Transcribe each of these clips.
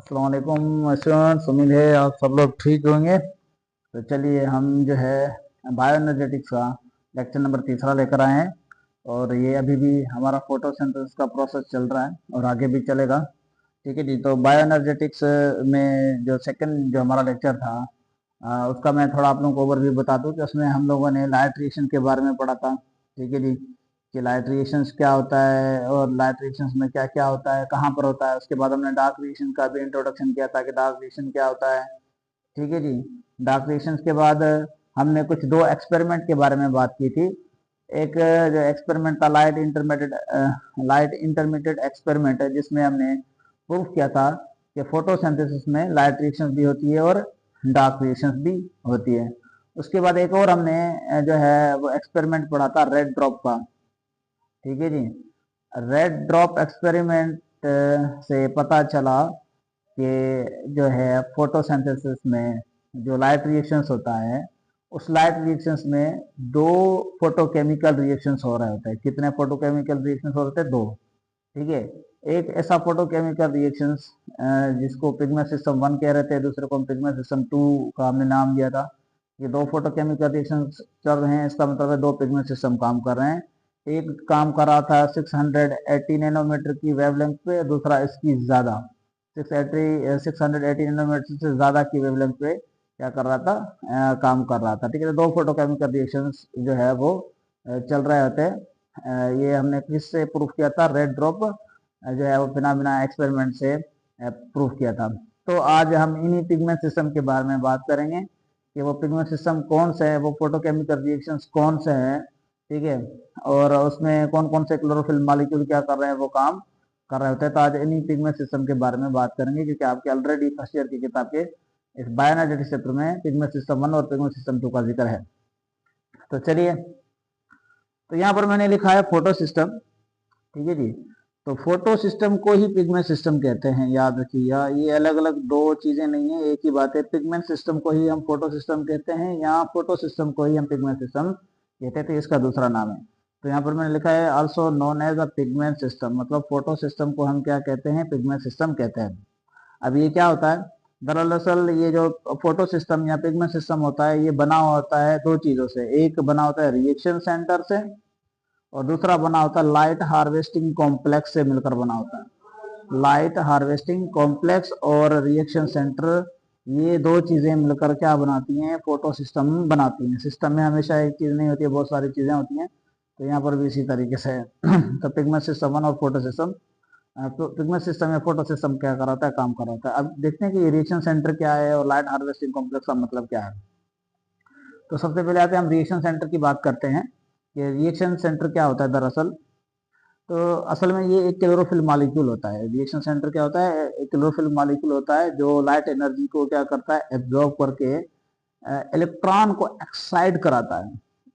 अस्सलाम वालेकुम स्टूडेंट्स, उम्मीद है आप सब लोग ठीक होंगे। तो चलिए हम जो है बायोएनर्जेटिक्स का लेक्चर नंबर तीसरा लेकर आए हैं। और ये अभी भी हमारा फोटोसिंथेसिस का प्रोसेस चल रहा है और आगे भी चलेगा। ठीक है जी। तो बायोएनर्जेटिक्स में जो सेकंड जो हमारा लेक्चर था, उसका मैं थोड़ा आप लोगों को ओवरव्यू बता दूं कि उसमें हम लोगों ने लाइट रिएक्शन के बारे में पढ़ा था। ठीक है जी, कि लाइट रिएक्शंस क्या होता है और लाइट रिएक्शंस में क्या क्या होता है, कहाँ पर होता है। उसके बाद हमने डार्क रिएक्शन का भी इंट्रोडक्शन किया था कि डार्क रिएक्शन क्या होता है। ठीक है जी। डार्क रिएक्शंस के बाद हमने कुछ दो एक्सपेरिमेंट के बारे में बात की थी। एक जो एक्सपेरिमेंट था लाइट इंटरमीडिएट एक्सपेरिमेंट है, जिसमें हमने प्रूफ किया था कि फोटोसिंथेसिस में लाइट रिएक्शंस भी होती है और डार्क रिएक्शंस भी होती है। उसके बाद एक और हमने जो है वो एक्सपेरिमेंट पढ़ा था रेड ड्रॉप का। ठीक है जी। रेड ड्रॉप एक्सपेरिमेंट से पता चला कि जो है फोटोसिंथेसिस में जो लाइट रिएक्शंस होता है, उस लाइट रिएक्शंस में दो फोटोकेमिकल रिएक्शंस हो रहे होते हैं। कितने फोटोकेमिकल रिएक्शंस हो रहे थे? दो। ठीक है। एक ऐसा फोटोकेमिकल रिएक्शंस जिसको पिगमेंट सिस्टम 1 कह रहे थे, दूसरे को पिगमेंट सिस्टम 2 का हमने नाम दिया था। ये दो फोटोकेमिकल रिएक्शंस चल रहे हैं, इसका मतलब है दो पिगमेंट सिस्टम काम कर रहे हैं। एक काम कर रहा था 680 नैनोमीटर की वेवलेंथ पे, दूसरा इसकी ज्यादा 680 नैनोमीटर से ज्यादा की वेवलेंथ पे क्या कर रहा था, काम कर रहा था। ठीक है। दो फोटोकेमिकल रिएक्शंस जो है वो चल रहे होते हैं। ये हमने किससे प्रूफ किया था? रेड ड्रॉप जो है वो फिनोमेना एक्सपेरिमेंट से प्रूफ किया था। तो आज हम इन्हीं पिगमेंट सिस्टम के बारे में बात करेंगे कि वो पिगमेंट सिस्टम कौन से हैं, वो फोटोकेमिकल रिएक्शंस कौन से हैं। ठीक है। और उसमें कौन कौन से क्लोरोफिल मॉलिक्यूल क्या कर रहे हैं, वो काम कर रहे होते हैं। तो आज इन्हीं पिगमेंट सिस्टम के बारे में बात करेंगे, क्योंकि आपके ऑलरेडी फर्स्ट ईयर की किताब के इस बायोएनर्जेटिक्स चैप्टर में पिगमेंट सिस्टम 1 और पिगमेंट सिस्टम 2 का जिक्र है। तो चलिए, तो यहाँ पर मैंने लिखा है फोटो सिस्टम। ठीक है जी। तो फोटो सिस्टम को ही पिगमेंट सिस्टम कहते हैं, याद रखिएगा। ये अलग अलग दो चीजें नहीं है, एक ही बात है। पिगमेंट सिस्टम को ही हम फोटो सिस्टम कहते हैं, यहाँ फोटो सिस्टम को ही हम पिगमेंट सिस्टम कहते थे, इसका दूसरा नाम है। तो यहाँ पर मैंने लिखा है also known as a pigment system, मतलब फोटो सिस्टम को हम क्या कहते हैं? पिगमेंट सिस्टम कहते हैं। अब ये क्या होता है? दरअसल ये जो फोटो सिस्टम या पिगमेंट सिस्टम होता है, ये बना होता है दो चीजों से। एक बना होता है रिएक्शन सेंटर से, और दूसरा बना होता है लाइट हार्वेस्टिंग कॉम्प्लेक्स से मिलकर बना होता है। लाइट हार्वेस्टिंग कॉम्प्लेक्स और रिएक्शन सेंटर, ये दो चीजें मिलकर क्या बनाती हैं? फोटो सिस्टम बनाती हैं। सिस्टम में हमेशा एक चीज नहीं होती है, बहुत सारी चीजें होती हैं। तो यहाँ पर भी इसी तरीके से तो पिगमेंट सिस्टम 1 और फोटो सिस्टम, तो पिगमेंट सिस्टम या फोटो सिस्टम क्या कराता है? काम कराता है। अब देखते हैं कि रिएक्शन सेंटर क्या है और लाइट हार्वेस्टिंग कॉम्प्लेक्स का मतलब क्या है। तो सबसे पहले आते हैं, हम रिएक्शन सेंटर की बात करते हैं कि रिएक्शन सेंटर क्या होता है दरअसल। तो असल में ये एक क्लोरोफिल मॉलिक्यूल होता है। रिएक्शन सेंटर क्या होता है? एक क्लोरोफिल मॉलिक्यूल होता है जो लाइट एनर्जी को क्या करता है? एब्जॉर्ब करके इलेक्ट्रॉन को एक्साइट कराता है।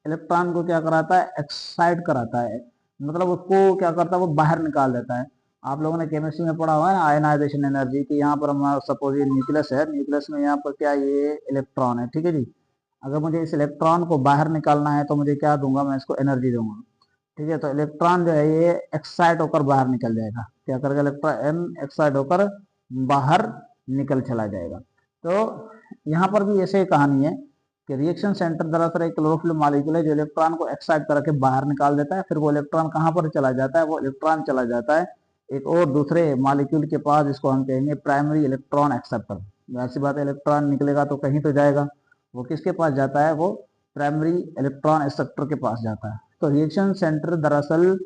इलेक्ट्रॉन को क्या कराता है? एक्साइट कराता है, मतलब उसको क्या करता है? वो बाहर निकाल देता है। आप लोगों ने केमिस्ट्री में पढ़ा हुआ है ना, आयनाइजेशन एनर्जी की। यहाँ पर हमारा सपोज ये न्यूक्लियस है, न्यूक्लियस में यहाँ पर क्या, ये इलेक्ट्रॉन है। ठीक है जी। अगर मुझे इस इलेक्ट्रॉन को बाहर निकालना है तो मुझे क्या दूंगा? मैं इसको एनर्जी दूंगा। ठीक है। तो इलेक्ट्रॉन जो है ये एक्साइट होकर बाहर निकल जाएगा। क्या करेगा? इलेक्ट्रॉन एक्साइट होकर बाहर निकल चला जाएगा। तो यहाँ पर भी ऐसे ही कहानी है कि रिएक्शन सेंटर दरअसल एक क्लोरोफिल मॉलिक्यूल है जो इलेक्ट्रॉन को एक्साइट करके बाहर निकाल देता है। फिर वो इलेक्ट्रॉन कहाँ पर चला जाता है? वो इलेक्ट्रॉन चला जाता है एक और दूसरे मॉलिक्यूल के पास, जिसको हम कहेंगे प्राइमरी इलेक्ट्रॉन एक्सेप्टर। वैसी बात है, इलेक्ट्रॉन निकलेगा तो कहीं तो जाएगा। वो किसके पास जाता है? वो प्राइमरी इलेक्ट्रॉन एक्सेप्टर के पास जाता है। तो रिएक्शन सेंटर दरअसल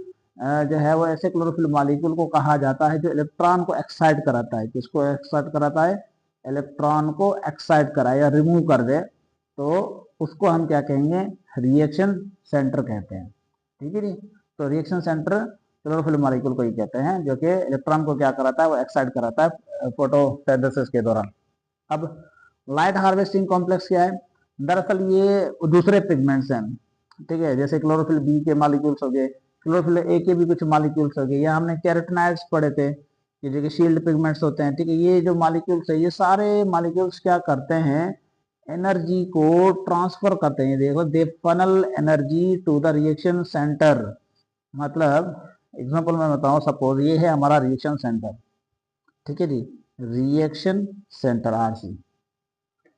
जो है वो ऐसे क्लोरोफिल मॉलिक्यूल को कहा जाता है जो इलेक्ट्रॉन को एक्साइट कराता है। किसको एक्साइट कराता है? इलेक्ट्रॉन को एक्साइट कराए या रिमूव कर दे, तो उसको हम क्या कहेंगे? रिएक्शन सेंटर कहते हैं। ठीक है जी। तो रिएक्शन सेंटर क्लोरोफिल मॉलिक्यूल को ही कहते हैं जो कि इलेक्ट्रॉन को क्या कराता है? वो एक्साइट कराता है फोटोसिंथेसिस के दौरान। अब लाइट हार्वेस्टिंग कॉम्प्लेक्स क्या है? दरअसल ये दूसरे पिगमेंट्स हैं। ठीक है। जैसे क्लोरोफिल बी के मॉलिक्यूल्स हो गए, क्लोरोफिल ए के भी कुछ मॉलिक्यूल्स हो गए, या हमने कैरोटिनॉइड्स पढ़े थे कि जो कि शील्ड पिगमेंट्स होते हैं। ठीक है। ये जो मॉलिक्यूल्स है, ये सारे मॉलिक्यूल्स क्या करते हैं? एनर्जी को ट्रांसफर करते हैं। देखो, the funnel energy to the reaction centre. मतलब एग्जांपल मैं बताऊं, सपोज ये है हमारा रिएक्शन सेंटर। ठीक है जी। Reaction centre RC.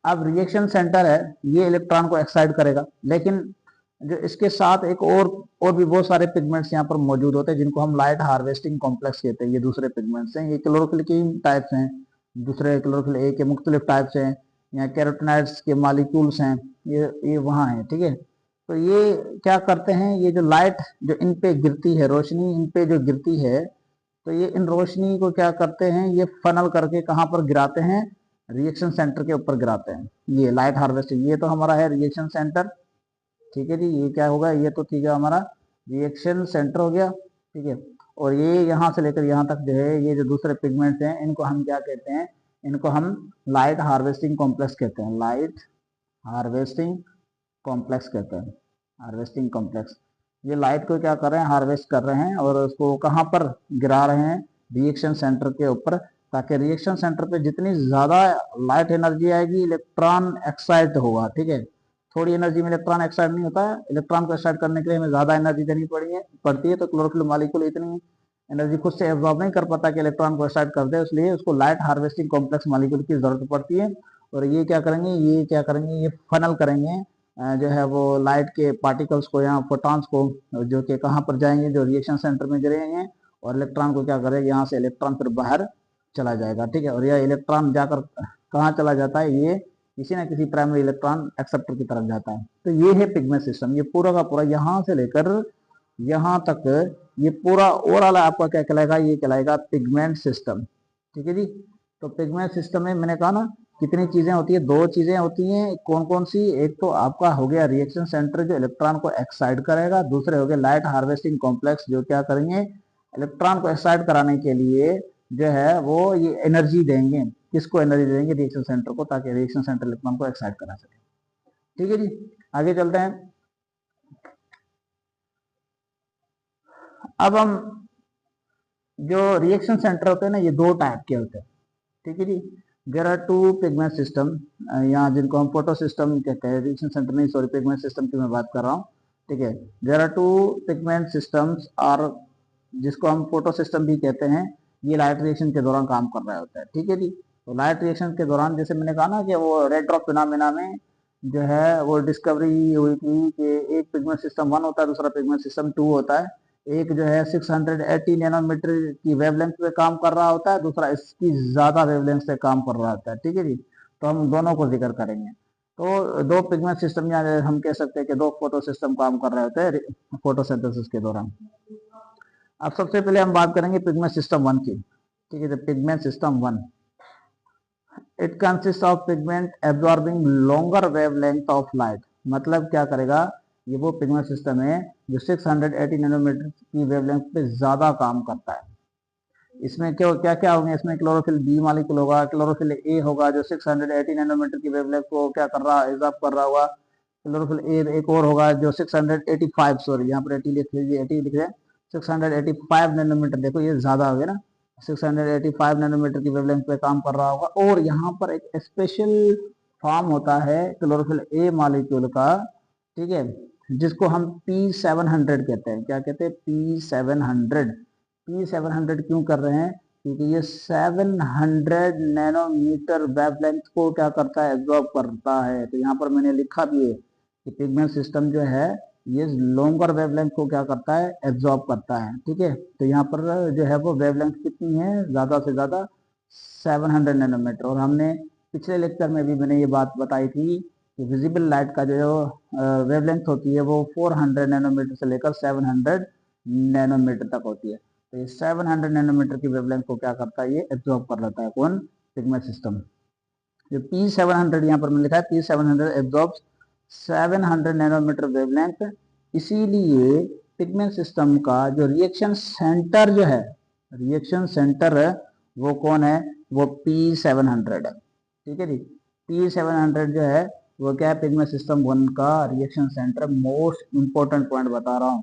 अब रिएक्शन सेंटर है, ये इलेक्ट्रॉन को एक्साइट करेगा, लेकिन जो इसके साथ एक और भी बहुत सारे पिगमेंट्स यहाँ पर मौजूद होते हैं जिनको हम लाइट हार्वेस्टिंग कॉम्प्लेक्स कहते हैं। ये दूसरे पिगमेंट्स हैं, ये क्लोरोफिल के टाइप्स हैं, दूसरे क्लोरोफिल ए के मुख्तलिफ टाइप्स हैं, यहाँ कैरोटिनॉइड्स के मॉलिक्यूल्स हैं, ये वहाँ हैं, ठीक है। तो ये क्या करते हैं, ये जो लाइट जो इन पे गिरती है, रोशनी इन पे जो गिरती है, तो ये इन रोशनी को क्या करते हैं, ये फनल करके कहाँ पर गिराते हैं, रिएक्शन सेंटर के ऊपर गिराते हैं। ये लाइट हार्वेस्टिंग, ये तो हमारा है रिएक्शन सेंटर, ठीक है जी। ये क्या होगा, ये तो ठीक है हमारा रिएक्शन सेंटर हो गया, ठीक है। और ये यहाँ से लेकर यहाँ तक जो है, ये जो दूसरे पिगमेंट्स हैं, इनको हम क्या कहते हैं, इनको हम लाइट हार्वेस्टिंग कॉम्प्लेक्स कहते हैं, लाइट हार्वेस्टिंग कॉम्प्लेक्स कहते हैं, हार्वेस्टिंग कॉम्प्लेक्स। ये लाइट को क्या कर रहे हैं, हार्वेस्ट कर रहे हैं और उसको कहाँ पर गिरा रहे हैं, रिएक्शन सेंटर के ऊपर, ताकि रिएक्शन सेंटर पे जितनी ज्यादा लाइट एनर्जी आएगी, इलेक्ट्रॉन एक्साइट होगा, ठीक है। थोड़ी एनर्जी में इलेक्ट्रॉन एक्साइट नहीं होता है, इलेक्ट्रॉन को एक्साइट करने के लिए हमें ज्यादा एनर्जी देनी पड़ती है, तो क्लोरोफिल मॉलिक्यूल इतनी एनर्जी खुद से एब्जॉर्ब नहीं कर पाता कि इलेक्ट्रॉन को एक्साइट कर दे, इसलिए उसको लाइट हार्वेस्टिंग कॉम्प्लेक्स मॉलिक्यूल की जरूरत पड़ती है। और ये क्या करेंगे, ये फनल करेंगे जो है वो लाइट के पार्टिकल्स को, यहाँ फोटॉन्स को, जो कि कहाँ पर जाएंगे, जो रिएक्शन सेंटर में गिरेंगे, और इलेक्ट्रॉन को क्या करेगा, यहाँ से इलेक्ट्रॉन फिर बाहर चला जाएगा, ठीक है। और यह इलेक्ट्रॉन जाकर कहाँ चला जाता है, ये किसी ना किसी प्राइमरी इलेक्ट्रॉन एक्सेप्टर की तरफ जाता है। तो ये है पिगमेंट सिस्टम, ये पूरा का पूरा यहाँ से लेकर यहाँ तक ये पूरा ओवरऑल आपका क्या कहलाएगा, ये कहलाएगा पिगमेंट सिस्टम, ठीक है जी। तो पिगमेंट सिस्टम में मैंने कहा ना कितनी चीजें होती है, दो चीजें होती हैं, कौन कौन सी, एक तो आपका हो गया रिएक्शन सेंटर जो इलेक्ट्रॉन को एक्साइट करेगा, दूसरे हो गए लाइट हार्वेस्टिंग कॉम्प्लेक्स जो क्या करेंगे, इलेक्ट्रॉन को एक्साइट कराने के लिए जो है वो ये एनर्जी देंगे, किसको एनर्जी देंगे, रिएक्शन सेंटर को, ताकि रिएक्शन सेंटर इलेक्ट्रॉन को एक्साइट करा सके, ठीक है जी। आगे चलते हैं। अब हम जो रिएक्शन सेंटर होते हैं ना, ये दो टाइप के होते हैं, ठीक है जी। There are two pigment system, यहाँ जिनको हम फोटो सिस्टम कहते हैं, रिएक्शन सेंटर नहीं, सॉरी, पिगमेंट सिस्टम की मैं बात कर रहा हूँ, ठीक है। There are two pigment systems, और जिसको हम फोटो सिस्टम भी कहते हैं, ये लाइट रिएक्शन के दौरान काम कर रहा होता है, ठीक है जी। तो लाइट रिएक्शन के दौरान जैसे मैंने कहा ना कि वो रेड ड्रॉप फिनोमेना में जो है वो डिस्कवरी हुई थी कि एक पिगमेंट सिस्टम 1 होता है, दूसरा पिगमेंट सिस्टम 2 होता है। एक जो है 680 नैनोमीटर की वेवलेंथ पे काम कर रहा होता है, दूसरा इसकी ज्यादा वेवलेंथ से काम कर रहा होता है, ठीक है जी। तो हम दोनों को जिक्र करेंगे। तो दो पिगमेंट सिस्टम, या हम कह सकते हैं कि दो फोटो सिस्टम काम कर रहे होते हैं फोटोसिंथेसिस के दौरान। अब सबसे पहले हम बात करेंगे पिगमेंट सिस्टम 1 की, ठीक है। Pigment system 1, it consist of pigment absorbing longer wavelength of light. मतलब क्या करेगा, ये वो पिगमेंट सिस्टम है जो 680 नैनोमीटर की वेवलेंथ पे ज्यादा काम करता है। इसमें क्या क्या क्या होंगे, इसमें क्लोरोफिल बी मॉलिक्यूल होगा, क्लोरोफिल ए होगा जो 680 नैनोमीटर की वेवलेंथ को क्या कर रहा है, एब्जॉर्ब कर रहा होगा। क्लोरोफिल ए एक और होगा जो 685, सॉरी यहाँ पर 80 लिख लीजिए, 80 लिख रहे हैं, 685 नैनोमीटर, देखो ये ज्यादा हो गया ना, 685 नैनोमीटर की वेवलेंथ पे काम कर रहा होगा। और यहाँ पर एक स्पेशल फॉर्म होता है क्लोरोफिल ए मॉलिक्यूल का, ठीक है, जिसको हम P700 कहते हैं। क्या कहते हैं, P700। P700 क्यों कर रहे हैं, क्योंकि ये 700 नैनोमीटर वेवलेंथ को क्या करता है, एब्जॉर्ब करता है। तो यहाँ पर मैंने लिखा भी है कि पिगमेंट सिस्टम जो है ये लॉन्गर वेवलेंथ को क्या करता है, एब्जॉर्ब करता है, ठीक है। तो यहाँ पर जो है वो वेवलेंथ कितनी है, ज्यादा से ज्यादा 700 नैनोमीटर। और हमने पिछले लेक्चर में भी मैंने ये बात बताई थी कि विजिबल लाइट का जो वेवलेंथ होती है वो 400 नैनोमीटर से लेकर 700 नैनोमीटर तक होती है। तो ये 700 नैनोमीटर की वेवलेंथ को क्या करता है, ये एब्जॉर्ब कर लेता है, कौन, पिगमेंट सिस्टम। जो P700 यहाँ पर मैंने लिखा है, P700 एब्जॉर्ब 700 नैनोमीटर वेवलेंथ। इसीलिए पिगमेंट सिस्टम का जो रिएक्शन सेंटर जो है, रिएक्शन सेंटर है वो कौन है, वो P700 है, ठीक है जी। P700 जो है वो क्या है, पिगमेंट सिस्टम 1 का reaction centre. Most important point बता रहा हूँ,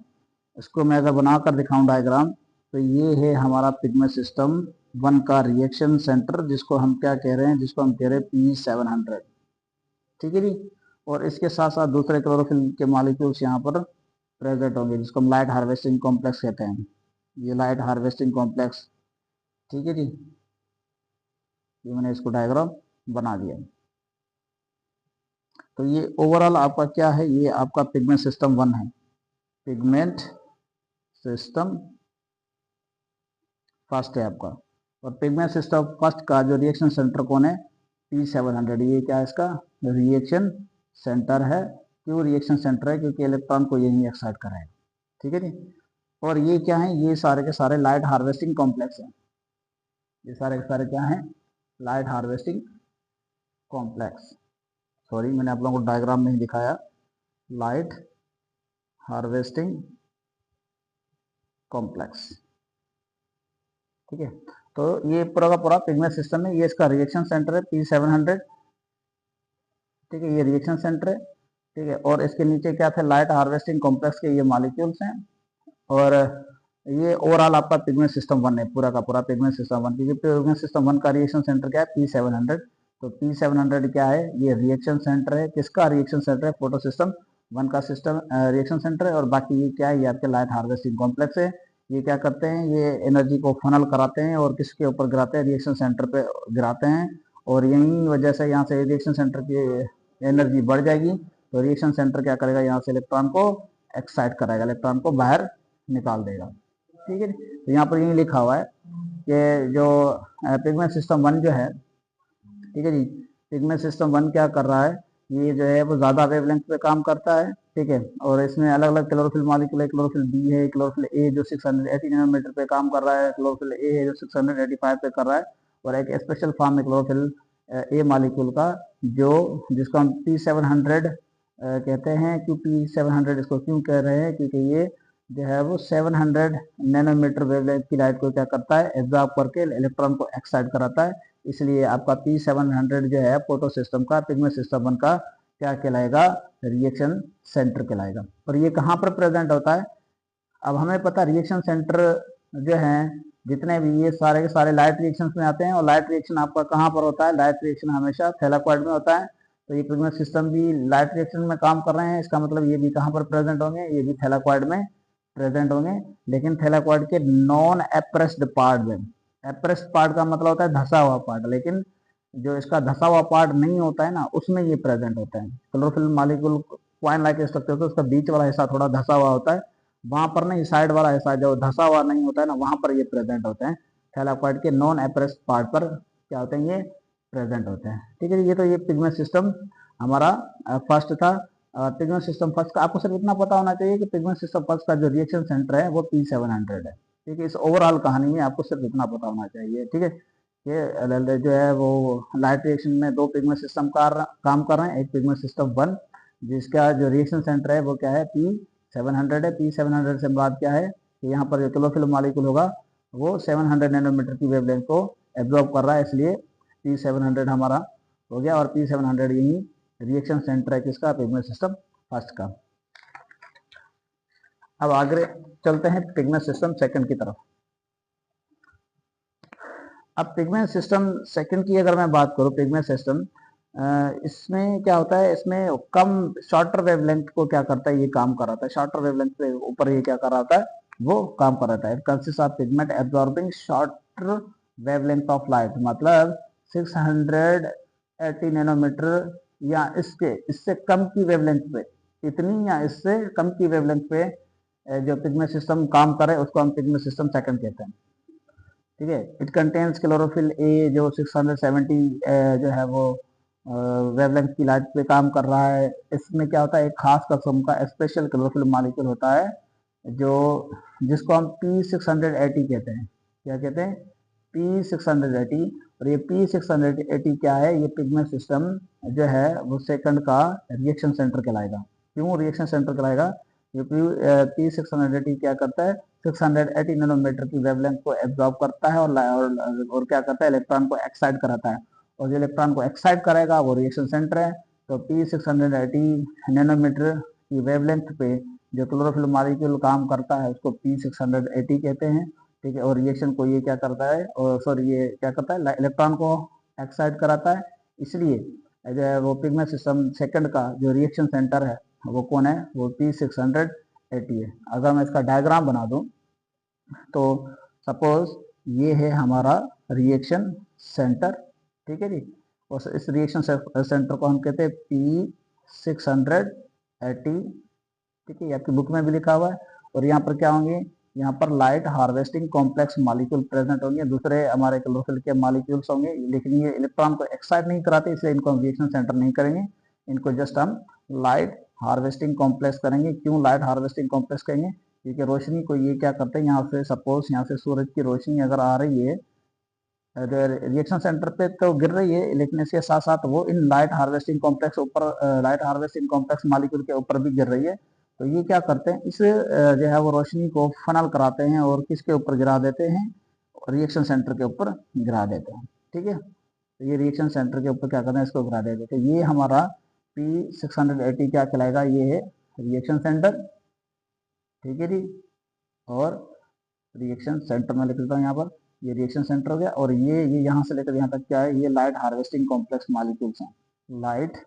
इसको मैं अगर बनाकर दिखाऊं डायग्राम, तो ये है हमारा पिगमेंट सिस्टम 1 का रिएक्शन सेंटर, जिसको हम क्या कह रहे हैं, जिसको हम कह रहे हैं P700, ठीक है जी। और इसके साथ साथ दूसरे क्लोरोफिल के मॉलिक्यूल्स यहाँ पर प्रेजेंट होंगे, जिसको हम लाइट हार्वेस्टिंग कॉम्प्लेक्स कहते हैं। ये लाइट हार्वेस्टिंग कॉम्प्लेक्स, ठीक है जी। ये मैंने इसको डायग्राम बना दिया। तो ये ओवरऑल आपका क्या है, ये आपका पिगमेंट सिस्टम 1 है, पिगमेंट सिस्टम फर्स्ट है आपका। और पिगमेंट सिस्टम फर्स्ट का जो रिएक्शन सेंटर कौन है, P700। ये क्या है, इसका रिएक्शन सेंटर है। क्यों रिएक्शन सेंटर है, क्योंकि इलेक्ट्रॉन को यही एक्साइट कराएगा, ठीक है जी। और ये क्या है, ये सारे के सारे लाइट हार्वेस्टिंग कॉम्प्लेक्स हैं। ये सारे के सारे क्या हैं, लाइट हार्वेस्टिंग कॉम्प्लेक्स। सॉरी मैंने आप लोगों को डायग्राम नहीं दिखाया, लाइट हार्वेस्टिंग कॉम्प्लेक्स, ठीक है। तो ये पूरा का पूरा पिगमेंट सिस्टम है। ये इसका रिएक्शन सेंटर है P700, ठीक है, ये रिएक्शन सेंटर है, ठीक है। और इसके नीचे क्या थे, लाइट हार्वेस्टिंग कॉम्प्लेक्स के ये मॉलिक्यूल्स हैं। और ये ओवरऑल आपका पिगमेंट सिस्टम 1 है, पूरा का पूरा पिगमेंट सिस्टम 1, क्योंकि पिगमेंट सिस्टम 1 का रिएक्शन सेंटर क्या है, P700। तो P700 क्या है, ये रिएक्शन सेंटर है। किसका रिएक्शन सेंटर है, फोटो सिस्टम 1 का सिस्टम रिएक्शन सेंटर है। और बाकी ये क्या है, ये आपके लाइट हार्वेस्टिंग कॉम्प्लेक्स है। ये क्या करते हैं, ये एनर्जी को फनल कराते हैं और किसके ऊपर गिराते हैं, रिएक्शन सेंटर पे गिराते हैं। और यही वजह से यहाँ से रिएक्शन सेंटर की एनर्जी बढ़ जाएगी, तो रिएक्शन सेंटर क्या करेगा, यहाँ से इलेक्ट्रॉन को एक्साइट कराएगा, इलेक्ट्रॉन को बाहर निकाल देगा, ठीक है। तो यहाँ पर यही लिखा हुआ है कि जो पिगमेंट सिस्टम 1 जो है, ठीक है जी, पिगमेंट सिस्टम 1 क्या कर रहा है, ये जो है वो ज़्यादा वेवलेंथ पे काम करता है, ठीक है। और इसमें अलग अलग क्लोरोफिल मॉलिक्यूल है, क्लोरोफिल बी है, क्लोरोफिल ए जो 680 नैनोमीटर पे काम कर रहा है, क्लोरोफिल ए है जो 685 पे कर रहा है। और एक स्पेशल फॉर्म है क्लोरोफिल ए मॉलिक्यूल का, जो जिसको हम P700 कहते हैं। क्यों P700 इसको क्यों कह रहे हैं, क्योंकि ये जो है वो 700 नैनोमीटर वेवलेंथ की लाइट को क्या करता है, एब्जॉर्ब करके इलेक्ट्रॉन को एक्साइट कराता है। इसलिए आपका P700 जो है फोटो सिस्टम का, पिगमेंट सिस्टम 1 का क्या कहलाएगा, रिएक्शन सेंटर कहलाएगा। और ये कहाँ पर प्रेजेंट होता है, अब हमें पता रिएक्शन सेंटर जो है जितने भी ये सारे के सारे लाइट रिएक्शंस में आते हैं। और लाइट रिएक्शन आपका कहाँ पर होता है, लाइट रिएक्शन हमेशा थैलाकॉइड में होता है। तो ये पिगमेंट सिस्टम भी लाइट रिएक्शन में काम कर रहे हैं, इसका मतलब ये भी कहाँ पर प्रेजेंट होंगे, ये भी थैलाकॉइड में प्रेजेंट होंगे। लेकिन थैलाकॉइड के नॉन एप्रेस्ड पार्ट में, एप्रेस्ड पार्ट का मतलब होता है धसा हुआ पार्ट, लेकिन जो इसका धसा हुआ पार्ट नहीं होता है ना, उसमें ये प्रेजेंट होता है। Chlorophyll molecule coin like structure होता है, उसका बीच वाला हिस्सा थोड़ा धसा हुआ होता है, वहां पर नहीं, साइड वाला हिस्सा जो धसा हुआ नहीं होता है ना, वहां पर ये प्रेजेंट होते हैं। थैलाकॉइड के नॉन एप्रेस्ड पार्ट पर क्या होते हैं, ये प्रेजेंट होते हैं, ठीक है। ये तो ये पिगमेंट सिस्टम हमारा फर्स्ट था। पिगमेंट सिस्टम फर्स्ट का आपको सिर्फ इतना पता होना चाहिए कि पिगमेंट सिस्टम फर्स्ट का जो रिएक्शन सेंटर है वो P700 है, ठीक है। इस ओवरऑल कहानी में आपको सिर्फ इतना पता होना चाहिए, ठीक है। ये जो है वो लाइट रिएक्शन में दो पिगमेंट सिस्टम काम कर रहे हैं। एक पिगमेंट सिस्टम 1 जिसका जो रिएक्शन सेंटर है वो क्या है, P700 है। P700 से बात क्या है कि यहाँ पर जो क्लोरोफिल मॉलिक्यूल होगा वो 700 नैनोमीटर की वेवलेंथ को एब्जॉर्ब कर रहा है, इसलिए P700 हमारा हो गया। और P700 यही रिएक्शन सेंटर है किसका, पिगमेंट सिस्टम फर्स्ट का। अब आगे चलते हैं पिगमेंट सिस्टम सेकंड की तरफ। अब पिगमेंट सिस्टम सेकंड की अगर मैं बात करूं, पिगमेंट सिस्टम इसमें क्या होता है, इसमें कम शॉर्टर वेवलेंथ को क्या करता है, ये काम कर रहा था, शॉर्टर वेवलेंथ के ऊपर ये क्या कर रहा था, वो काम कर रहा था। It consist of pigment absorbing shorter wavelength of light, मतलब 680 नैनोमीटर या इससे कम की वेवलेंथ पे, इतनी या इससे कम की वेवलेंथ पे जो पिगमेंट सिस्टम काम करे उसको हम पिगमेंट सिस्टम सेकंड कहते हैं, ठीक है। इट कंटेन्स क्लोरोफिल ए जो 670 जो है वो वेवलेंथ की लाइट पे काम कर रहा है। इसमें क्या होता है, एक खास किस्म का स्पेशल क्लोरोफिल मॉलिक्यूल होता है जो जिसको हम P680 कहते हैं। क्या कहते हैं, P680। और ये P680 क्या है, ये पिगमेंट सिस्टम जो है वो सेकंड का रिएक्शन सेंटर कहलाएगा। क्यों रिएक्शन सेंटर कहलाएगा, P680 क्या करता है, 680 नैनोमीटर की वेवलेंथ को एब्जॉर्ब करता है और क्या करता है, इलेक्ट्रॉन को एक्साइट कराता है। और जो इलेक्ट्रॉन को एक्साइट करेगा वो रिएक्शन सेंटर है। तो P680 नैनोमीटर की वेवलेंथ पे जो क्लोरोफिल मॉलिक्यूल काम करता है उसको P680 कहते हैं, ठीक है। और रिएक्शन को ये क्या करता है, और सॉरी ये क्या करता है, इलेक्ट्रॉन को एक्साइट कराता है। इसलिए जो है वो पिगमेंट सिस्टम सेकंड का जो रिएक्शन सेंटर है वो कौन है, वो P680 है। अगर मैं इसका डायग्राम बना दूं तो सपोज ये है हमारा रिएक्शन सेंटर, ठीक है जी। और इस रिएक्शन सेंटर को हम कहते हैं P680, ठीक है, ये आपकी बुक में भी लिखा हुआ है। और यहाँ पर क्या होंगे, यहाँ पर light harvesting complex molecule present होंगे, दूसरे हमारे क्लोरोफिल के मॉलिक्यूल्स होंगे, लेकिन ये इलेक्ट्रॉन को एक्साइट नहीं कराते, इसलिए इनको हम रिएक्शन सेंटर नहीं करेंगे, इनको जस्ट हम लाइट हार्वेस्टिंग कॉम्प्लेक्स करेंगे। क्यों लाइट हार्वेस्टिंग कॉम्प्लेक्स करेंगे, क्योंकि रोशनी को ये क्या करते हैं, यहाँ से सपोज यहाँ से सूरज की रोशनी अगर आ रही है रिएक्शन सेंटर पे तो गिर रही है, लेकिन इसके साथ साथ वो इन लाइट हार्वेस्टिंग कॉम्प्लेक्स ऊपर लाइट हार्वेस्टिंग कॉम्प्लेक्स मॉलिक्यूल के ऊपर भी गिर रही है। तो ये क्या करते हैं, इस जो है वो रोशनी को फनल कराते हैं और किसके ऊपर गिरा देते हैं, रिएक्शन सेंटर के ऊपर गिरा देते हैं। ठीक है, तो ये रिएक्शन सेंटर के ऊपर क्या करते हैं, इसको गिरा देते हैं। तो ये हमारा P680 क्या कहलाएगा, ये है रिएक्शन सेंटर। ठीक है जी, और रिएक्शन सेंटर में लिख देता हूँ यहाँ पर, ये रिएक्शन सेंटर हो गया। और ये यहाँ से लेकर यहाँ तक क्या है, ये लाइट हार्वेस्टिंग कॉम्प्लेक्स मॉलिक्यूल्स हैं, लाइट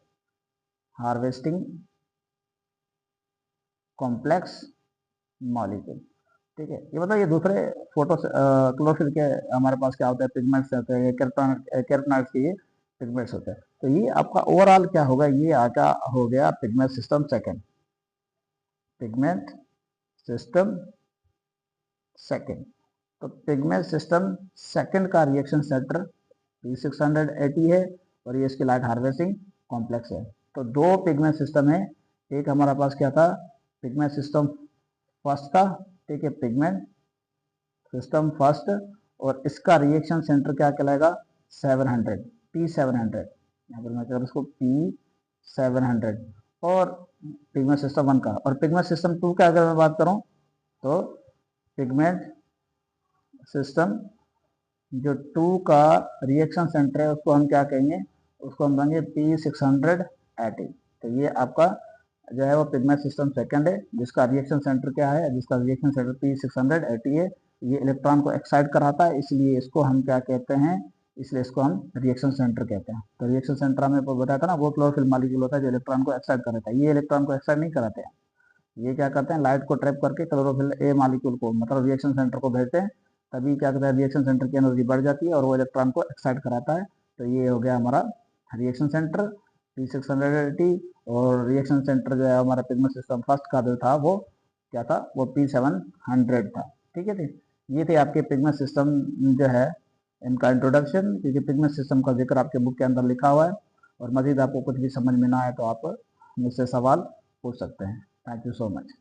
हार्वेस्टिंग कॉम्प्लेक्स मॉलिक्यूल। ठीक है, ये मतलब ये दूसरे फोटो क्लोरोफिल के हमारे पास क्या होता है, पिगमेंट्स होते हैं, कैरोटेनॉइड्स के ये पिगमेंट्स होते हैं। तो ये आपका ओवरऑल क्या होगा, ये आपका हो गया pigment system second, pigment system second. तो पिगमेंट सिस्टम सेकंड का रिएक्शन सेंटर P680 है और ये इसकी लाइट हार्वेस्टिंग कॉम्प्लेक्स है। तो दो पिगमेंट सिस्टम है, एक हमारा पास क्या था, पिगमेंट सिस्टम फर्स्ट था, ठीक है, पिगमेंट सिस्टम फर्स्ट, और इसका रिएक्शन सेंटर क्या कहलाएगा, 700, P700। यहाँ पर मैं कह रहा हूँ इसको P700। और पिगमेंट सिस्टम 1 का, और पिगमेंट सिस्टम 2 का अगर मैं बात करूँ तो पिगमेंट सिस्टम जो 2 का रिएक्शन सेंटर है उसको हम क्या कहेंगे, उसको हम कहेंगे P680। तो ये आपका जो है वो पिगमेंट सिस्टम सेकंड है, जिसका रिएक्शन सेंटर क्या है, जिसका रिएक्शन सेंटर P680 है। ये इलेक्ट्रॉन को एक्साइट कराता है, इसलिए इसको हम क्या कहते हैं, इसलिए इसको हम रिएक्शन सेंटर कहते हैं। तो रिएक्शन सेंटर हमें बताया था ना, वो क्लोरोफिल मॉलिक्यूल होता है जो इलेक्ट्रॉन को एक्साइट कराता है। ये इलेक्ट्रॉन को एक्साइट नहीं कराते हैं, ये क्या करते हैं, लाइट को ट्रैप करके क्लोरोफिल ए मॉलिक्यूल को मतलब रिएक्शन सेंटर को भेजते हैं, तभी क्या करता है, रिएक्शन सेंटर की एनर्जी बढ़ जाती है और वो इलेक्ट्रॉन को एक्साइट कराता है। तो ये हो गया हमारा रिएक्शन सेंटर P680। और रिएक्शन सेंटर जो है हमारा पिगमेंट सिस्टम फर्स्ट का जो था वो क्या था, वो P700 था। ठीक है जी, ये थे आपके पिगमेंट सिस्टम जो है इनका इंट्रोडक्शन, क्योंकि पिगमेंट सिस्टम का जिक्र आपके बुक के अंदर लिखा हुआ है। और मजीद आपको कुछ भी समझ में ना आए तो आप मुझसे सवाल पूछ सकते हैं। Thank you so much.